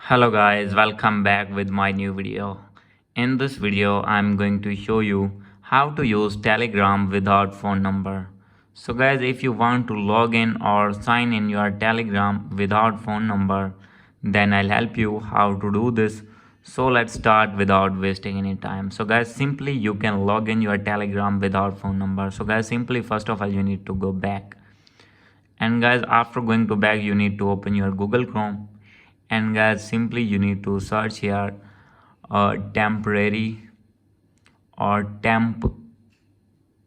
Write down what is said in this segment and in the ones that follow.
Hello guys, welcome back with my new video. In this video, I'm going to show you how to use Telegram without phone number. So guys, if you want to log in or sign in your Telegram without phone number, then I'll help you how to do this. So let's start without wasting any time. So guys, simply you can log in your Telegram without phone number. So guys, simply first of all, you need to go back. And guys, after going to back, you need to open your Google Chrome. And guys, simply you need to search here temporary or temp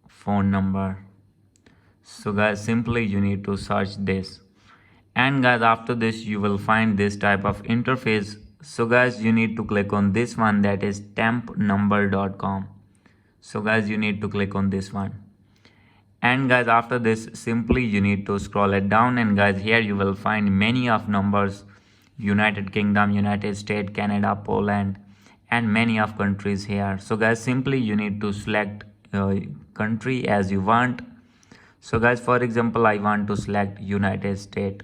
phone number. So guys, simply you need to search this. And guys, after this you will find this type of interface. So guys, you need to click on this one, that is tempnumber.com. So guys, you need to click on this one. And guys, after this simply you need to scroll it down, and guys, here you will find many of numbers: United Kingdom, United States, Canada, Poland, and many of countries here. So guys, simply you need to select country as you want. So guys, for example, I want to select United States.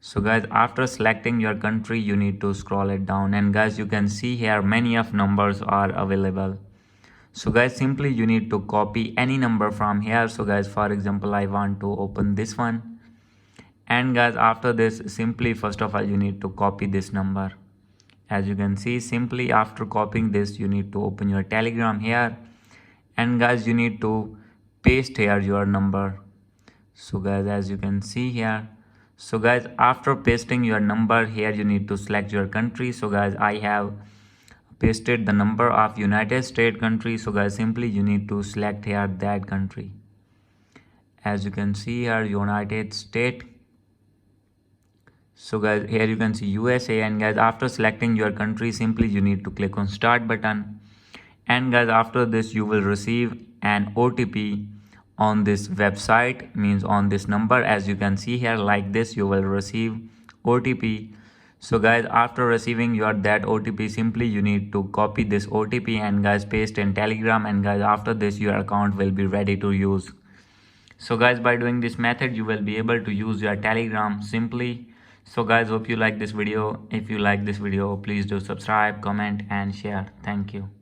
So guys, after selecting your country, you need to scroll it down, and guys, you can see here many of numbers are available. So guys, simply you need to copy any number from here. So guys, for example, I want to open this one. And guys, after this, simply first of all, you need to copy this number. As you can see, simply after copying this, you need to open your Telegram here. And guys, you need to paste here your number. So guys, as you can see here. So guys, after pasting your number here, you need to select your country. So guys, I have pasted the number of United States country. So guys, simply you need to select here that country. As you can see here, United States. So guys, here you can see USA, and guys, after selecting your country, simply you need to click on start button. And guys, after this you will receive an OTP on this website, means on this number. As you can see here, like this, you will receive OTP. So guys, after receiving your that OTP, simply you need to copy this OTP and guys, paste in Telegram, and guys, after this your account will be ready to use. So guys, by doing this method, you will be able to use your Telegram simply. So guys, hope you like this video. If you like this video, please do subscribe, comment and share. Thank you.